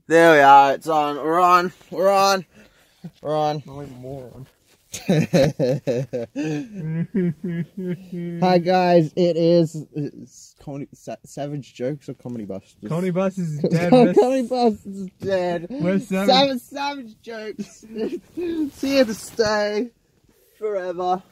There we are. It's on. We're on. We're on. We're on. I'm like a moron. Hi guys, it's comedy, Savage Jokes or Comedy Busters? Comedy Busters is dead. Comedy Busters is dead. Where's Savage Jokes? It's here to stay forever.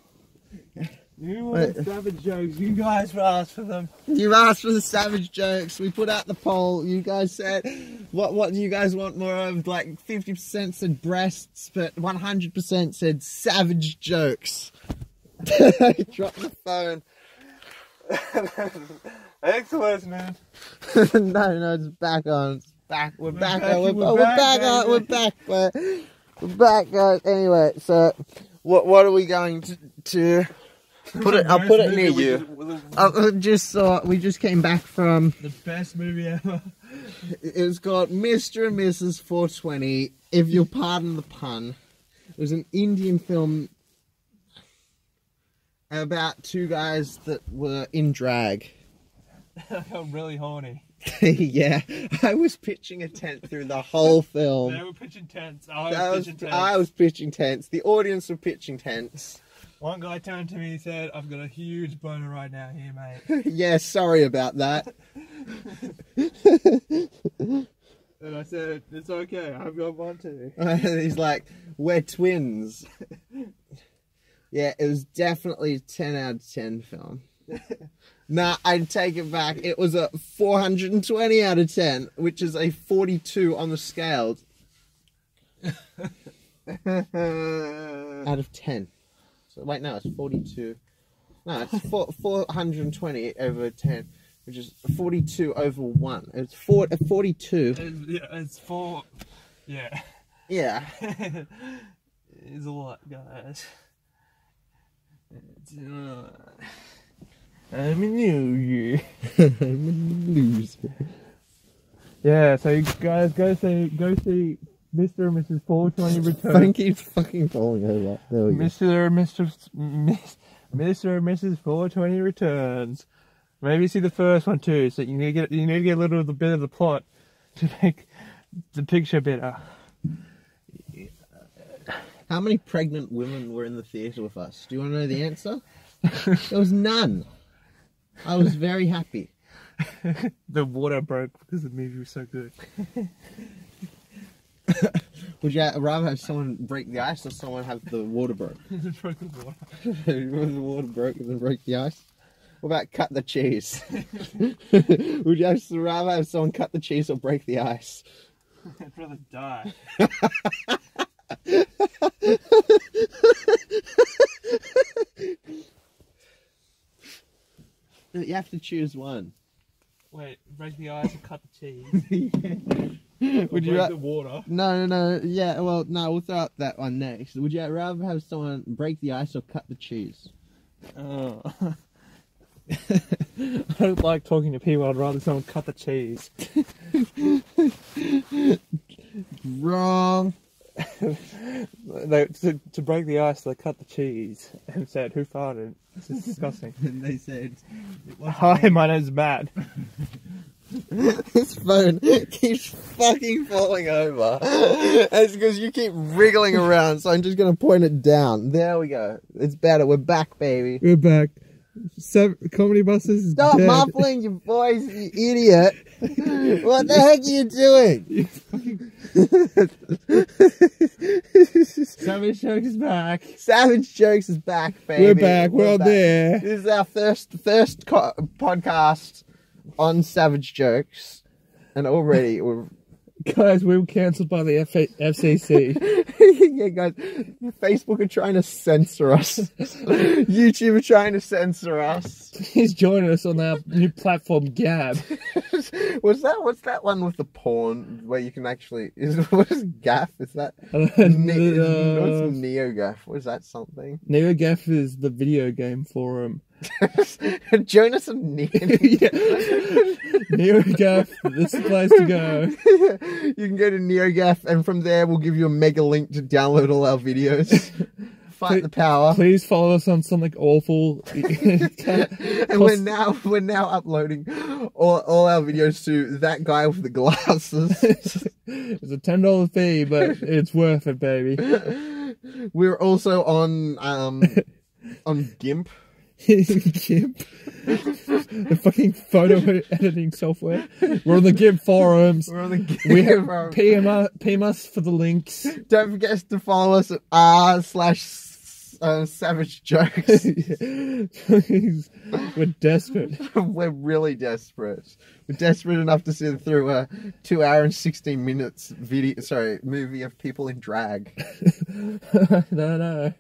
You want Savage Jokes? You guys asked for them. You asked for the Savage Jokes. We put out the poll. You guys said, what do you guys want more of? Like 50% said breasts, but 100% said Savage Jokes. Drop the phone. Thanks for listening. No, it's back on. It's back. We're back. We're back. We're back, guys. Anyway, so what are we going to put it? I'll put it near you. We just came back from the best movie ever. It's called Mr. and Mrs. 420. If you'll pardon the pun, it was an Indian film about two guys that were in drag. I got really horny. Yeah, I was pitching a tent through the whole film. They were pitching tents. I was pitching tents. The audience were pitching tents. One guy turned to me and said, "I've got a huge boner right now here, mate." Yeah, sorry about that. And I said, "It's okay, I've got one too." He's like, "We're twins." Yeah, it was definitely a 10 out of 10 film. Nah, I'd take it back. It was a 420 out of 10, which is a 42 on the scale. Out of 10. So, wait, no, it's 42. No, it's 420 over 10, which is 42 over 1. It's 42. It's 4. Yeah. Yeah. It's a lot, guys. I'm a loser. I'm a loser. Yeah, so you guys go see Mr. and Mrs. 420 Returns. Phone keeps fucking falling over. There we go. Mr. and Mrs. 420 Returns. Maybe see the first one too, so you need to get a little bit of the plot to make the picture better. How many pregnant women were in the theatre with us? Do you want to know the answer? There was none. I was very happy. The water broke because the movie was so good. Would you rather have someone break the ice or someone have the water broke? Broke the water. The water broke and then broke the ice? What about cut the cheese? Would you rather have someone cut the cheese or break the ice? I'd rather die. You have to choose one. Wait, break the ice and cut the cheese. Yeah. Would you break the water? No. Yeah, well, no, we'll throw out that one next. Would you rather have someone break the ice or cut the cheese? Oh. I don't like talking to people. I'd rather someone cut the cheese. Wrong. To break the ice, they cut the cheese and said, "Who farted? This is disgusting." And they said, "Hi, my name's Matt." This phone keeps fucking falling over. It's because you keep wriggling around, so I'm just going to point it down. There we go. It's better. We're back, baby. We're back. Comedy Busters is Stop dead. muffling your voice, you idiot. What the heck are you doing? Savage Jokes is back. Savage Jokes is back, baby. We're back. We're all there. This is our first podcast on Savage Jokes, and already we're... Guys, we were cancelled by the FCC. Yeah, guys, Facebook are trying to censor us. YouTube are trying to censor us. Please join us on our new platform, Gab. What's that one with the porn where you can actually... what is GAF? Is that... What's NeoGAF? What is that something? NeoGAF is the video game forum. Join us on NeoGAF, this is the place to go. You can go to NeoGAF, and from there we'll give you a mega link to download all our videos. Fight the power. Please follow us on something awful. And we're now uploading all our videos to that guy with the glasses. It's a $10 fee, but it's worth it, baby. We're also on GIMP. GIMP. The fucking photo editing software. We're on the GIMP forums. We're on the GIMP We have forums. PM us for the links. Don't forget to follow us at r/savage jokes. Please. We're desperate. We're really desperate. We're desperate enough to sit through a 2 hour and 16 minutes movie of people in drag. No.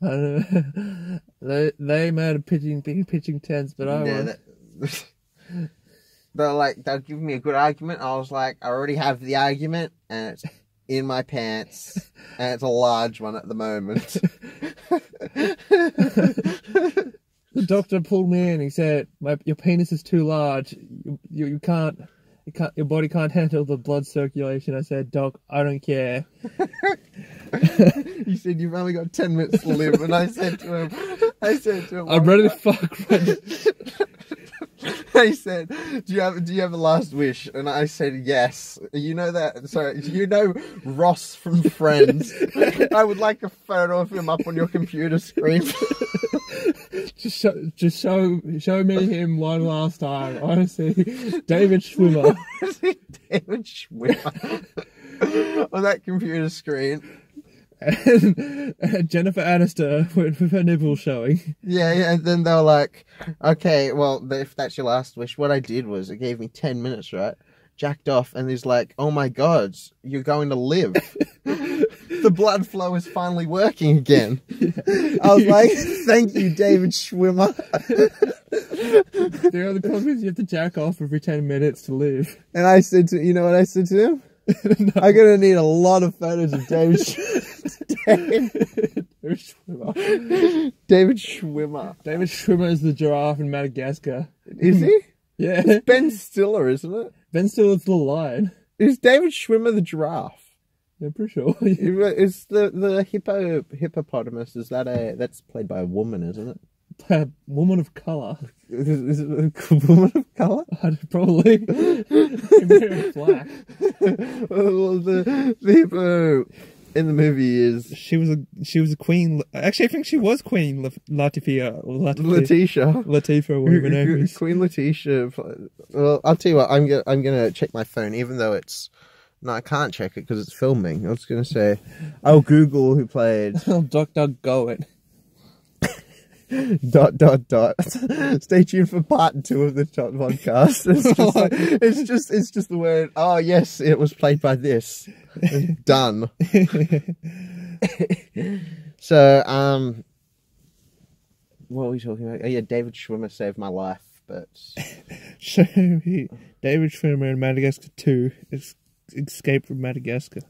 I don't know. They might have pitching tents, but I won't. They'll give me a good argument. I was like, I already have the argument, and it's in my pants, and it's a large one at the moment. The doctor pulled me in. He said, "Your penis is too large. You can't. Your body can't handle the blood circulation." I said, "Doc, I don't care." He said, "You've only got 10 minutes to live," and I said to him, "I'm ready to fuck." I said, do you have a last wish? And I said, yes. You know that? Sorry, you know Ross from Friends. I would like a photo of him up on your computer screen. Just show me him one last time. I want to see David Schwimmer. David Schwimmer on that computer screen. And Jennifer Aniston with her nipples showing. Yeah, and then they were like, okay, well, if that's your last wish, what I did was it gave me 10 minutes, right? Jacked off, and he's like, oh my God, you're going to live. The blood flow is finally working again. I was like, thank you, David Schwimmer. The only problem is you have to jack off every 10 minutes to live. And I said to, you know what I said to him? No. I'm going to need a lot of photos of David Schwimmer. David Schwimmer. David Schwimmer is the giraffe in Madagascar. Is he? Yeah. It's Ben Stiller, isn't it? Ben Stiller's the lion. Is David Schwimmer the giraffe? Yeah, pretty sure. Is the hippopotamus, that's played by a woman, isn't it? A woman of colour. Is it a woman of colour? Probably. Maybe black. Well, the hippo in the movie is she was a queen. Actually, I think she was Queen Latifah, or Letitia, or whatever her name is. Queen Letitia. Well, I'll tell you what. I'm gonna check my phone, even though it's. No, I can't check it because it's filming. I was gonna say, I'll Google who played. DuckDuckGo it. ... Stay tuned for part 2 of the podcast. It's just the word. Oh yes, it was played by this. Done. So what were we talking about? Oh, yeah, David Schwimmer saved my life, but David Schwimmer in Madagascar 2 Escape from Madagascar.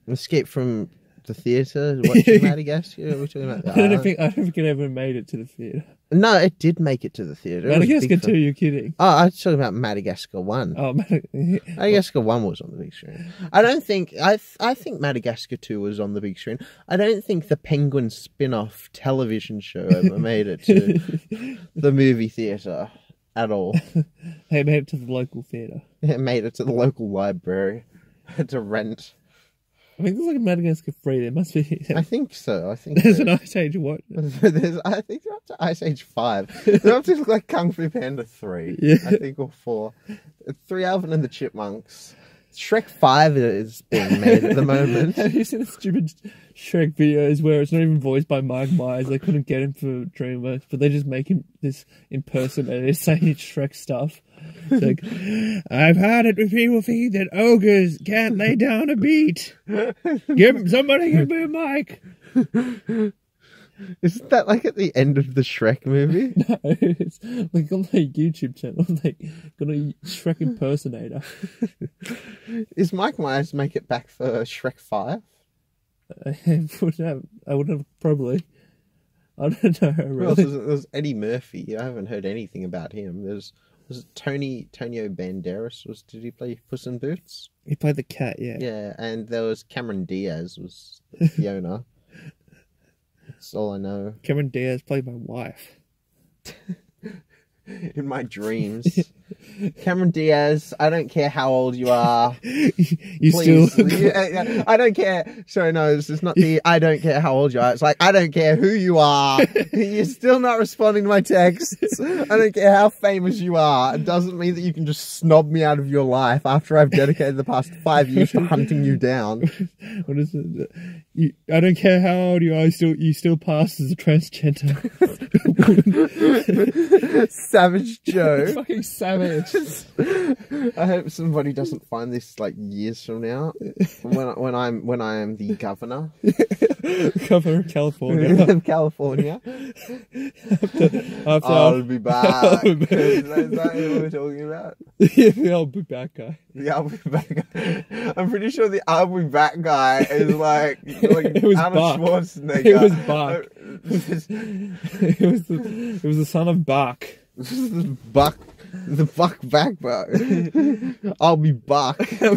Escape from the theatre? Watching Madagascar? What are we talking about? I don't think it ever made it to the theatre. No, it did make it to the theatre. Madagascar 2, you're kidding. Oh, I was talking about Madagascar 1. Oh, Madagascar 1 was on the big screen. I think Madagascar 2 was on the big screen. I don't think the Penguin spin-off television show ever made it to the movie theatre at all. They made it to the local theatre. It made it to the local library to rent. I think there's like a Madagascar 3. There must be. I think so. There's an Ice Age what? I think they're up to Ice Age 5. They're up to like Kung Fu Panda 3. Yeah. I think, or 4. 3 Alvin and the Chipmunks. Shrek 5 is being made at the moment. Have you seen the stupid Shrek videos where it's not even voiced by Mike Myers? They couldn't get him for DreamWorks, but they just make him this impersonator saying Shrek stuff. It's like, I've heard it with people think that ogres can't lay down a beat. Somebody give me a mic. Isn't that like at the end of the Shrek movie? No, it's like on their YouTube channel. Like, got a Shrek impersonator. Is Mike Myers make it back for Shrek 5? I would have probably. I don't know, really. Well, there's Eddie Murphy. I haven't heard anything about him. There's Was it Tonio Banderas? Did he play Puss in Boots? He played the cat, yeah. Yeah, and there was Cameron Diaz was Fiona. That's all I know. Cameron Diaz played my wife. In my dreams. Cameron Diaz, I don't care how old you are. You Please. still I don't care. Sorry, no, this is not the I don't care how old you are. It's like, I don't care who you are. You're still not responding to my texts. I don't care how famous you are. It doesn't mean that you can just snob me out of your life after I've dedicated the past 5 years to hunting you down. What is it? I don't care how old you are, you still pass as a transgender. Savage Joe. Fucking savage. I hope somebody doesn't find this like years from now when I am the governor Governor of California. of California. I'll be back. Is that what we're talking about? the I'll be back guy. The I'll be back guy. I'm pretty sure the I'll be back guy is like It was Arnold Buck. Schwarzenegger. It was Buck. It was the son of Buck. Buck. The Buck backbone. I'll be Buck. I'll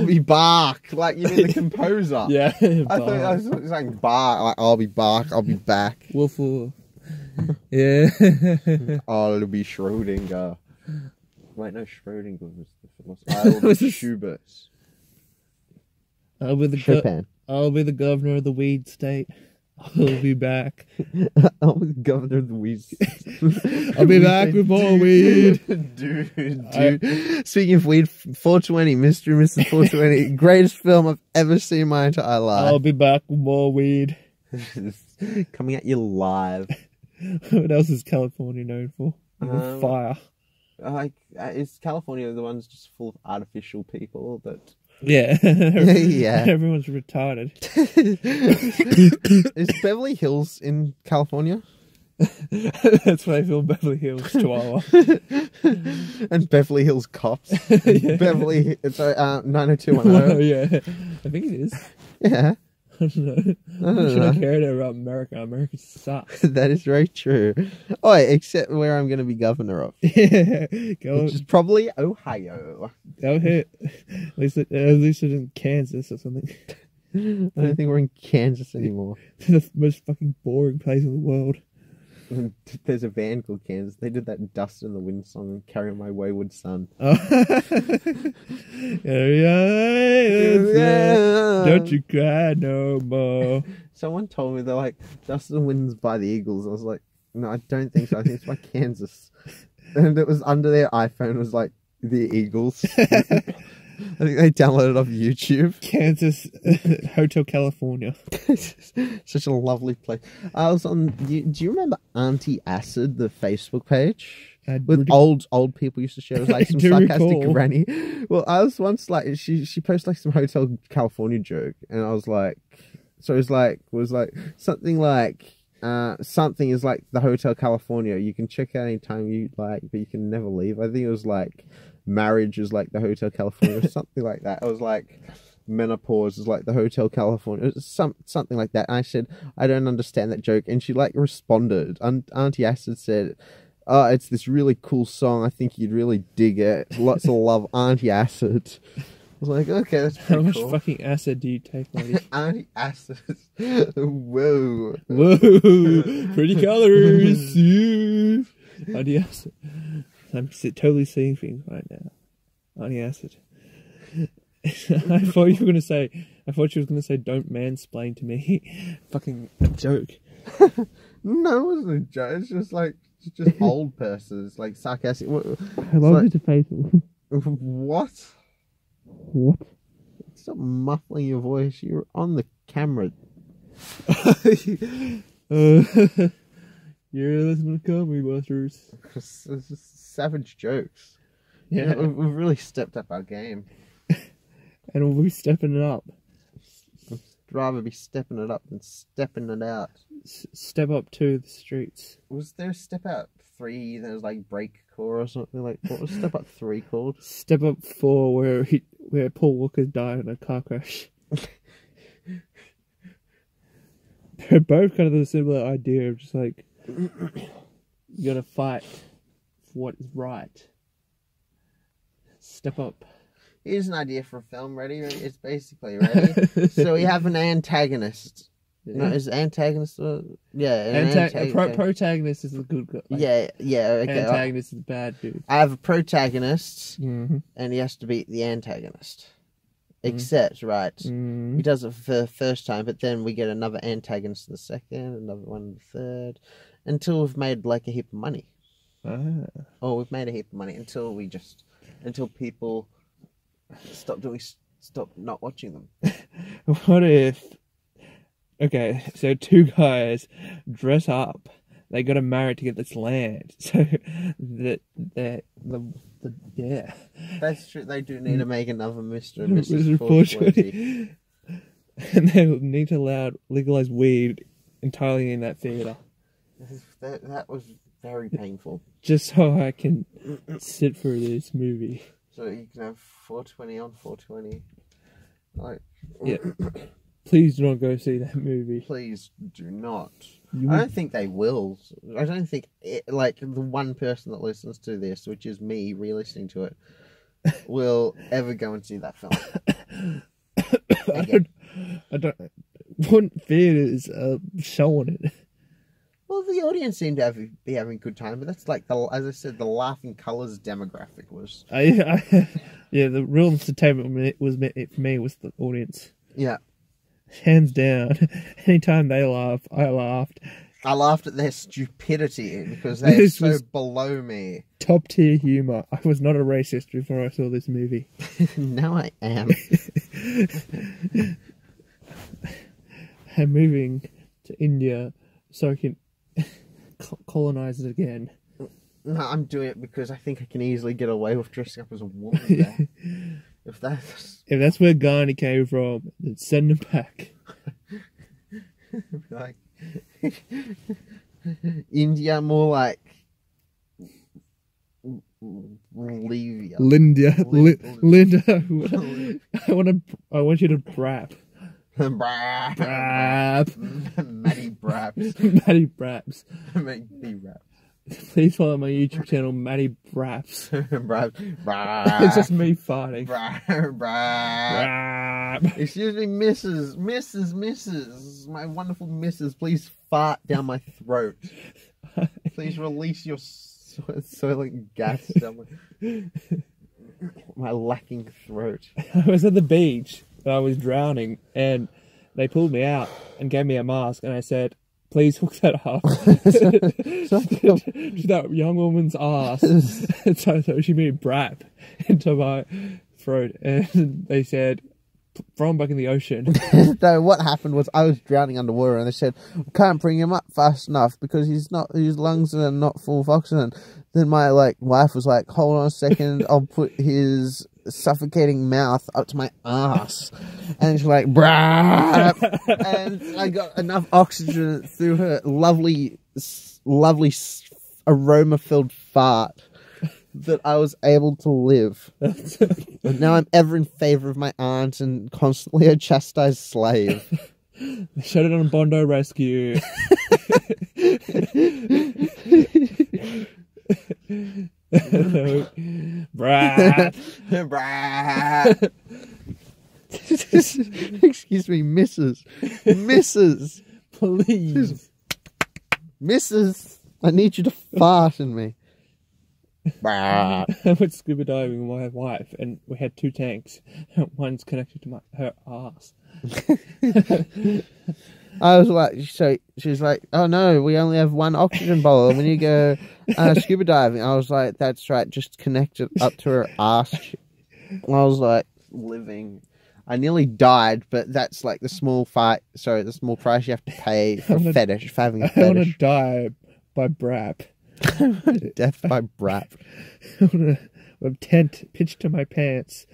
be Bark. Like you mean the composer? Yeah. I thought I was saying Bark. Like I'll be Bark. I'll be back. Wolf. Yeah. I'll be Schrödinger. Wait, no, Schrödinger was the philosopher. I will be Schubert. I'll be the governor of the weed state. I'll be back. I'll be the governor of the weed. I'll be back with more weed. Dude. Speaking of weed, 420, Mr. and Mrs. 420, greatest film I've ever seen in my entire life. I'll be back with more weed. Coming at you live. What else is California known for? Fire. Like, is California the ones just full of artificial people that... Yeah. Yeah. Everyone's retarded. Is Beverly Hills in California? That's why I film Beverly Hills, Chihuahua. And Beverly Hills Cops. Yeah. Beverly... Sorry, 90210. Yeah. I think it is. Yeah. I don't know. I should have cared about America. America sucks. That is very true. Oh, except where I'm going to be governor of. Yeah. Go. Which is probably Ohio. Go hit. At least it's in Kansas or something. I don't think we're in Kansas anymore. The most fucking boring place in the world. There's a band called Kansas. They did that Dust in the Wind song and Carry On My Wayward Son. Oh. Don't you cry no more. Someone told me they're like, Dust in the Wind's by the Eagles. I was like, no, I don't think so. I think it's by Kansas. And it was under their iPhone, it was like, the Eagles. I think they downloaded it off YouTube. Kansas, Hotel California. Such a lovely place. I was on. Do you remember Auntie Acid, the Facebook page? With old people used to share. It was like some sarcastic granny. Well, I was once like she posted like some Hotel California joke, and I was like, so it was like something like. Something is like the Hotel California. You can check out anytime you like, but you can never leave. I think it was like marriage is like the Hotel California, or something like that. I was like menopause is like the Hotel California, it was something like that. And I said I don't understand that joke, and she like responded. Auntie Acid said, "Oh, it's this really cool song. I think you'd really dig it. Lots of love, Auntie Acid." I was like, okay, that's pretty How much cool. fucking acid do you take, lady? Auntie Acid. Whoa. Whoa, pretty colors. Auntie Acid. I'm totally seeing things right now. Auntie Acid. I thought you were gonna say. I thought she was gonna say, "Don't mansplain to me." Fucking a joke. No, it wasn't a joke. It's just like old persons, like sarcastic. How long is the face? What? What? Stop muffling your voice. You're on the camera. You're listening to Comedy Busters. It's just savage jokes. Yeah, we've really stepped up our game. and we'll be stepping it up. I'd rather be stepping it up than stepping it out. Step up to the streets. Was there Step Out 3? There was like Breakcore or something like. What was Step Up 3 called? Step Up 4, where Paul Walker died in a car crash. They're both kind of the similar idea of just like you gotta fight what is right. Step up. Here's an idea for a film. Ready? It's basically ready. So we have an antagonist. No, is antagonist? Protagonist is the good guy. Yeah. Okay. Antagonist is the bad dude. I have a protagonist, Mm-hmm. and he has to beat the antagonist. Except, right, Mm-hmm. he does it for the first time, but then we get another antagonist in the second, another one in the third, until we've made like a heap of money. Or we've made a heap of money until people stop not watching them. What if? Okay, so two guys dress up. They got to marry to get this land. So yeah. That's true. They do need to make another Mr. and Mrs. Mr. 420. And they need to legalize weed entirely in that theater. That was very painful. Just so I can sit through this movie. So you can have 420 on 420. Like, yeah. Please do not go see that movie. Please do not. I don't think they will. I don't think the one person that listens to this, which is me re-listening to it, will ever go and see that film. I don't. What theaters are showing it? Well, the audience seemed to be having a good time, but that's like as I said, the Laughing Colours demographic was. Yeah, the real entertainment was for me was the audience. Yeah. Hands down. Anytime they laugh, I laughed. I laughed at their stupidity because they're so below me. Top tier humour. I was not a racist before I saw this movie. Now I am. I'm moving to India so I can colonize it again. No, I'm doing it because I think I can easily get away with dressing up as a woman there. If that's where Gandhi came from, then send him back. Like India, more like Linda. Linda. I want you to brap. Brap. Matty Braps. Matty Braps. Make me rap. Please follow my YouTube channel, Matty Braps. Brap. It's just me farting. Brap. Excuse me, Mrs. My wonderful Mrs. Please fart down my throat. Please release your soiling gas down my lacking throat. I was at the beach and I was drowning, and they pulled me out and gave me a mask, and I said, please hook that up to that young woman's ass. So she made brap into my throat, and they said, throw him back in the ocean. No, what happened was I was drowning underwater, and they said, we can't bring him up fast enough because his lungs are not full of oxygen. Then my wife was like, hold on a second, I'll put his suffocating mouth up to my ass, and she's like, brap, and I got enough oxygen through her lovely aroma-filled fart that I was able to live. And now I'm ever in favour of my aunt and constantly a chastised slave. They showed it on Bondi Rescue. Brap. Brap. Excuse me, Mrs. Please. Mrs. I need you to fart in me. I went scuba diving with my wife, and we had 2 tanks. One's connected to her ass. I was like, so she's like, oh no, we only have 1 oxygen bottle when you go scuba diving. I was like, that's right, just connect it up to her ass. I was like, living. I nearly died, but that's like the small price you have to pay for having a fetish. I want to die by brap. Death by brap. I want to have tent pitched to my pants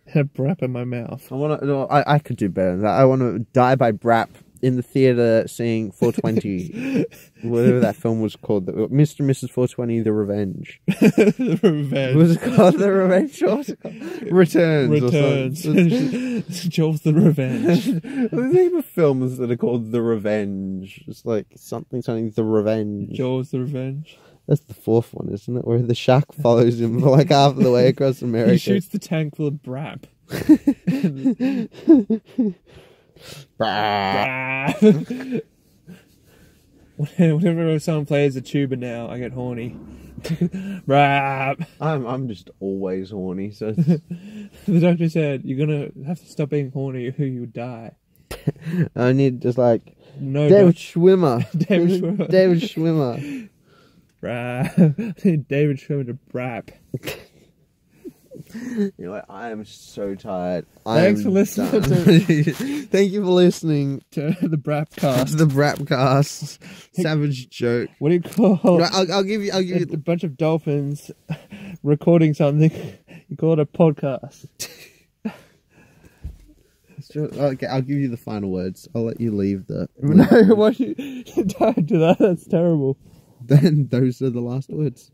and a brap in my mouth. I could do better than that. I want to die by brap in the theatre seeing 420, whatever that film was called, Mr. and Mrs. 420, The Revenge. The Revenge. Was it called The Revenge? What was it called? Returns. Jaws the Revenge. The name of films that are called The Revenge. It's like something, The Revenge. Jaws the Revenge. That's the fourth one, isn't it? Where the shark follows him for like half of the way across America. He shoots the tank full of brap. Whenever someone plays a tuba now, I get horny. Brap. I'm just always horny, so The doctor said you're gonna have to stop being horny or you die. I need just like No, David Schwimmer. David Schwimmer. David Schwimmer. Brap. I need David Schwimmer to brap. You know what? I am so tired. Thanks for listening Thank you for listening to the Brapcast. the Brapcast. Savage joke. What do you call? No, I'll give you. A bunch of dolphins recording something. You call it a podcast. Okay, I'll give you the final words. I'll let you leave the. No, why don't do that? That's terrible. Then those are the last words.